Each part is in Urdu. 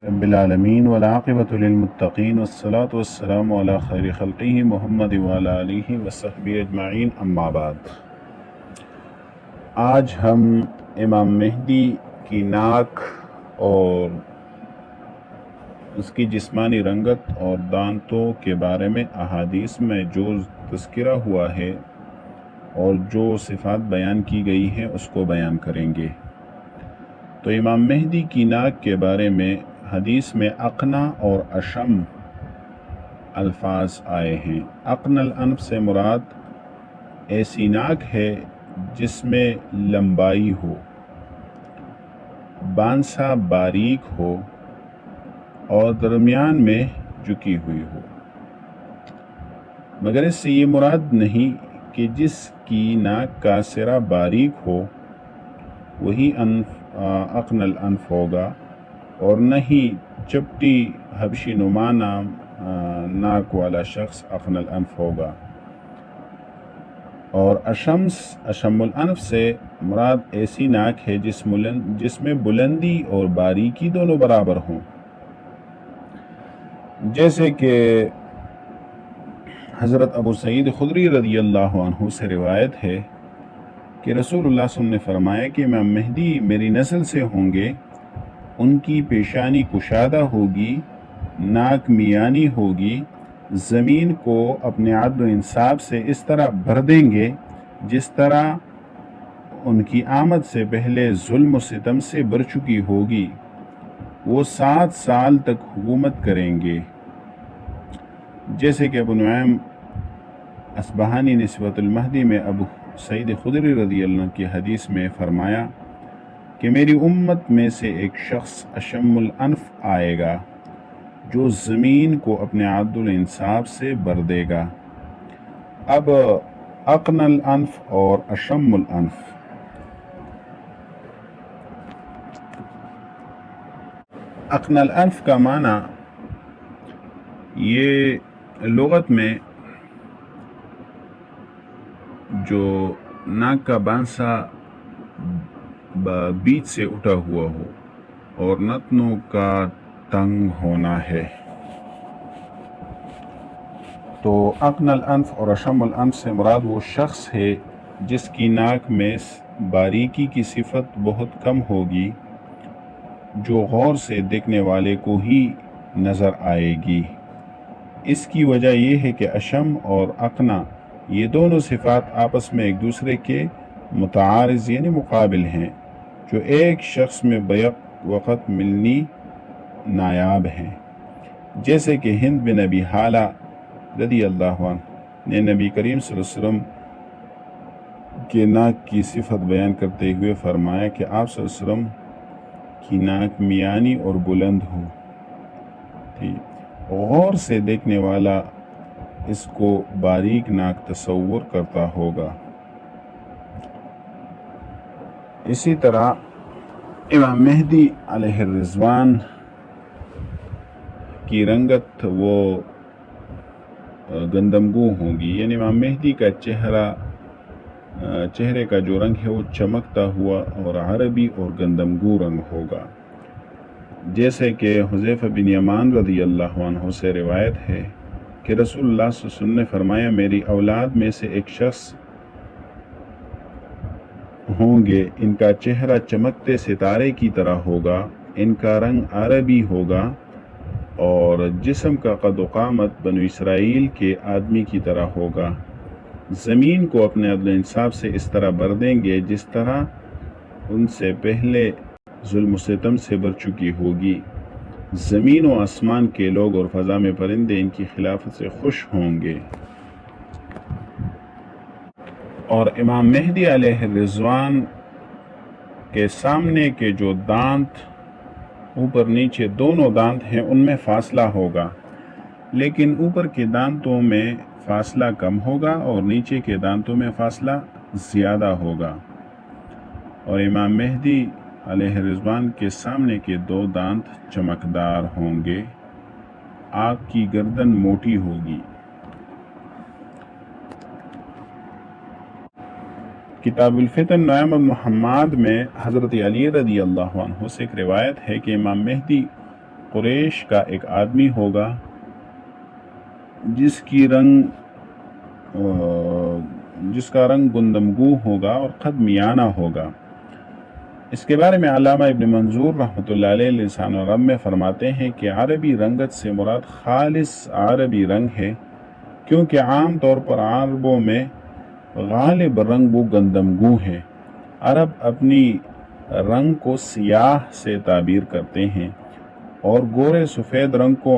رب العالمین والعاقبۃ للمتقین والصلاة والسلام علی خیر خلقہ محمد وعلی آلہ وصحبہ اجمعین، اما بعد۔ آج ہم امام مہدی کی ناک اور اس کی جسمانی رنگت اور دانتوں کے بارے میں احادیث میں جو تذکرہ ہوا ہے اور جو صفات بیان کی گئی ہیں اس کو بیان کریں گے۔ تو امام مہدی کی ناک کے بارے میں حدیث میں اقنا اور اشم الفاظ آئے ہیں۔ اقن الانف سے مراد ایسی ناک ہے جس میں لمبائی ہو، بانسا باریک ہو اور درمیان میں جھکی ہوئی ہو، مگر اس سے یہ مراد نہیں کہ جس کی ناک کا سرا باریک ہو وہی اقن الانف ہوگا، اور نہ ہی چپٹی حبشی نما ناک والا شخص اقن الانف ہوگا۔ اور اشم الانف سے مراد ایسی ناک ہے جس میں بلندی اور باریکی دونوں برابر ہوں، جیسے کہ حضرت ابو سعید خدری رضی اللہ عنہ سے روایت ہے کہ رسول اللہ صلی اللہ علیہ وسلم نے فرمایا کہ امام مہدی میری نسل سے ہوں گے، ان کی پیشانی کشادہ ہوگی، ناک میانی ہوگی، زمین کو اپنے عدل و انصاف سے اس طرح بھر دیں گے جس طرح ان کی آمد سے پہلے ظلم و ستم سے بھر چکی ہوگی۔ وہ 7 سال تک حکومت کریں گے، جیسے کہ ابو نعیم اصبہانی نسبۃ المہدی میں ابو سعید خدری رضی اللہ عنہ کی حدیث میں فرمایا کہ میری امت میں سے ایک شخص اشم الانف آئے گا جو زمین کو اپنے عدل و انصاف سے بھر دے گا۔ اب اقن الانف اور اشم الانف، اقن الانف کا معنی یہ لغت میں جو ناک کا بانسا بیچ سے اٹھا ہوا ہو اور نتنوں کا تنگ ہونا ہے۔ تو اقن الانف اور اشم الانف سے مراد وہ شخص ہے جس کی ناک میں باریکی کی صفت بہت کم ہوگی، جو غور سے دیکھنے والے کو ہی نظر آئے گی۔ اس کی وجہ یہ ہے کہ اشم اور اقنا یہ دونوں صفات آپس میں ایک دوسرے کے متعارض یعنی مقابل ہیں، جو ایک شخص میں بیک وقت ملنی نایاب ہیں۔ جیسے کہ ہند بن ابی حالہ رضی اللہ عنہ نے نبی کریم صلی اللہ علیہ وسلم کے ناک کی صفت بیان کرتے ہوئے فرمایا کہ آپ صلی اللہ علیہ وسلم کی ناک میانی اور بلند ہو تھی، غور سے دیکھنے والا اس کو باریک ناک تصور کرتا ہوگا۔ اسی طرح امام مہدی علیہ الرضوان کی رنگت وہ گندمگو ہوگی، یعنی امام مہدی کا چہرے کا جو رنگ ہے وہ چمکتا ہوا اور عربی اور گندمگو رنگ ہوگا، جیسے کہ حذیفہ بن یمان رضی اللہ عنہ سے روایت ہے کہ رسول اللہ صلی اللہ علیہ وسلم نے فرمایا میری اولاد میں سے ایک شخص ہوں گے، ان کا چہرہ چمکتے ستارے کی طرح ہوگا، ان کا رنگ عربی ہوگا اور جسم کا قد و قامت بنو اسرائیل کے آدمی کی طرح ہوگا، زمین کو اپنے عدل و انصاف سے اس طرح بھر دیں گے جس طرح ان سے پہلے ظلم و ستم سے بھر چکی ہوگی، زمین و آسمان کے لوگ اور فضا میں پرندے ان کی خلافت سے خوش ہوں گے۔ اور امام مہدی علیہ الرضوان کے سامنے کے جو دانت اوپر نیچے دونوں دانت ہیں ان میں فاصلہ ہوگا، لیکن اوپر کے دانتوں میں فاصلہ کم ہوگا اور نیچے کے دانتوں میں فاصلہ زیادہ ہوگا۔ اور امام مہدی علیہ الرضوان کے سامنے کے 2 دانت چمکدار ہوں گے، آپ کی گردن موٹی ہوگی۔ کتاب الفتن نعیم بن حماد میں حضرت علی رضی اللہ عنہ سے ایک روایت ہے کہ امام مہدی قریش کا ایک آدمی ہوگا جس کا رنگ گندمگو ہوگا اور قد میانہ ہوگا۔ اس کے بارے میں علامہ ابن منظور رحمۃ اللہ علیہ لسان العرب میں فرماتے ہیں کہ عربی رنگت سے مراد خالص عربی رنگ ہے، کیونکہ عام طور پر عربوں میں غالب رنگ وہ گندمگو ہے۔ عرب اپنی رنگ کو سیاہ سے تعبیر کرتے ہیں اور گورے سفید رنگ کو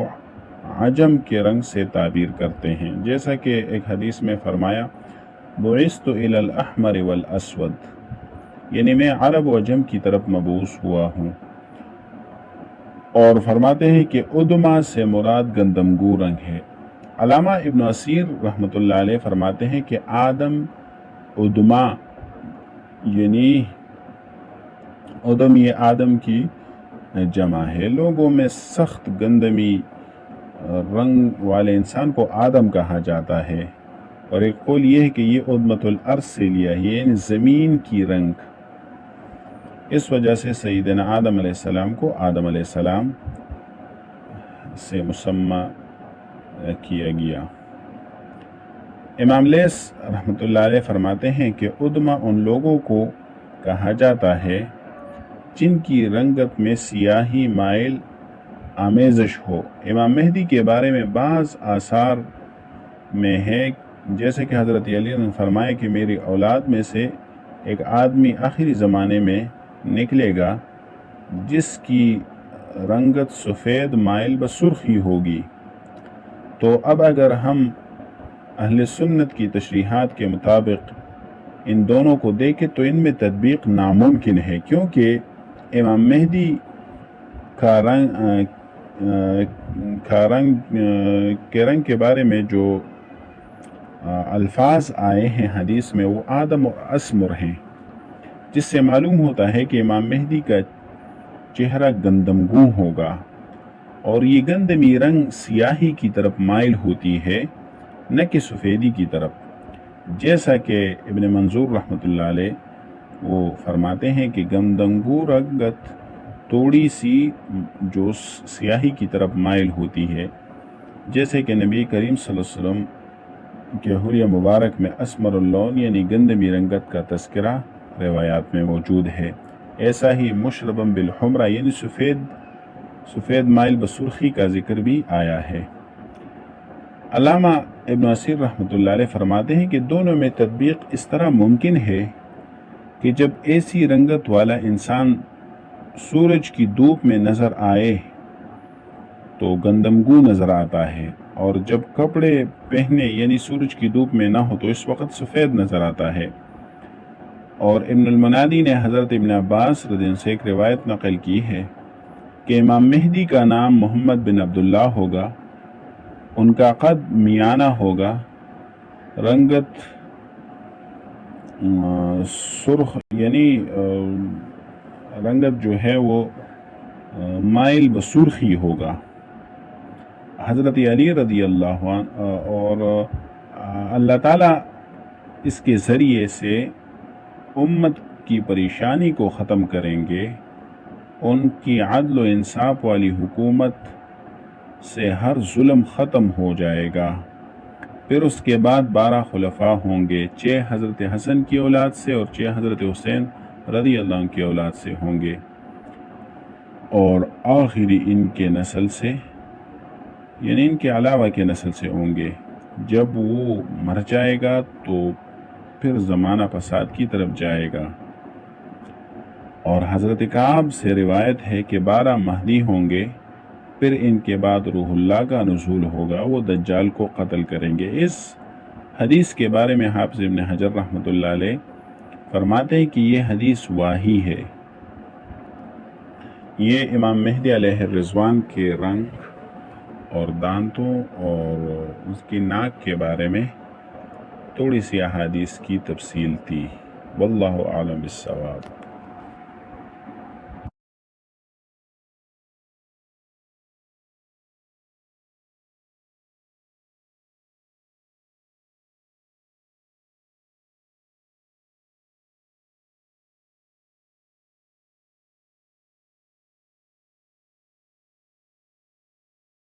عجم کے رنگ سے تعبیر کرتے ہیں، جیسا کہ ایک حدیث میں فرمایا بعثت الی الاحمر والاسود، یعنی میں عرب و عجم کی طرف مبعوث ہوا ہوں۔ اور فرماتے ہیں کہ ادما سے مراد گندمگو رنگ ہے۔ علامہ ابن اسیر رحمۃ اللہ علیہ فرماتے ہیں کہ آدم ادما، یعنی ادم یہ آدم کی جمع ہے۔ لوگوں میں سخت گندمی رنگ والے انسان کو آدم کہا جاتا ہے، اور ایک قول یہ ہے کہ یہ ادمت الارض سے لیا ہے، یعنی زمین کی رنگ۔ اس وجہ سے سیدنا آدم علیہ السلام کو آدم علیہ السلام سے مسمى کیا گیا۔ امام لیث رحمۃ اللہ علیہ فرماتے ہیں کہ ادما ان لوگوں کو کہا جاتا ہے جن کی رنگت میں سیاہی مائل آمیزش ہو۔ امام مہدی کے بارے میں بعض آثار میں ہے، جیسے کہ حضرت علی نے فرمایا کہ میری اولاد میں سے ایک آدمی آخری زمانے میں نکلے گا جس کی رنگت سفید مائل بسرخی ہوگی۔ تو اب اگر ہم اہل سنت کی تشریحات کے مطابق ان دونوں کو دیکھیں تو ان میں تطبیق ناممکن ہے، کیونکہ امام مہدی کا رنگ کے بارے میں جو الفاظ آئے ہیں حدیث میں وہ آدم اور اسمر ہیں، جس سے معلوم ہوتا ہے کہ امام مہدی کا چہرہ گندمگو ہوگا، اور یہ گندمی رنگ سیاہی کی طرف مائل ہوتی ہے نہ کہ سفیدی کی طرف، جیسا کہ ابن منظور رحمۃ اللہ علیہ وہ فرماتے ہیں کہ گندمگو رنگت توڑی سی جو سیاہی کی طرف مائل ہوتی ہے، جیسے کہ نبی کریم صلی اللہ علیہ وسلم کے حلیہ مبارک میں اسمر اللون یعنی گندمی رنگت کا تذکرہ روایات میں موجود ہے۔ ایسا ہی مشربم بالحمرہ یعنی سفید مائل بسرخی کا ذکر بھی آیا ہے۔ علامہ ابن اسیر رحمۃ اللہ علیہ فرماتے ہیں کہ دونوں میں تطبیق اس طرح ممکن ہے کہ جب ایسی رنگت والا انسان سورج کی دھوپ میں نظر آئے تو گندمگو نظر آتا ہے، اور جب کپڑے پہنے یعنی سورج کی دھوپ میں نہ ہو تو اس وقت سفید نظر آتا ہے۔ اور ابن المنادی نے حضرت ابن عباس رضی اللہ عنہ سے ایک روایت نقل کی ہے کہ امام مہدی کا نام محمد بن عبداللہ ہوگا، ان کا قد میانہ ہوگا، رنگت سرخ یعنی رنگت جو ہے وہ مائل بسرخی ہوگا۔ حضرت علی رضی اللہ عنہ اور اللہ تعالیٰ اس کے ذریعے سے امت کی پریشانی کو ختم کریں گے، ان کی عدل و انصاف والی حکومت سے ہر ظلم ختم ہو جائے گا۔ پھر اس کے بعد 12 خلفاء ہوں گے، 6 حضرت حسن کی اولاد سے اور 6 حضرت حسین رضی اللہ عنہ کی اولاد سے ہوں گے، اور آخری ان کے نسل سے یعنی ان کے علاوہ کے نسل سے ہوں گے۔ جب وہ مر جائے گا تو پھر زمانہ فساد کی طرف جائے گا۔ اور حضرت کعب سے روایت ہے کہ 12 مہدی ہوں گے، پھر ان کے بعد روح اللہ کا نزول ہوگا، وہ دجال کو قتل کریں گے۔ اس حدیث کے بارے میں حافظ ابن حجر رحمۃ اللہ علیہ فرماتے ہیں کہ یہ حدیث واہی ہے۔ یہ امام مہدی علیہ الرضوان کے رنگ اور دانتوں اور اس کی ناک کے بارے میں تھوڑی سی احادیث کی تفصیل تھی۔ واللہ اعلم بالصواب۔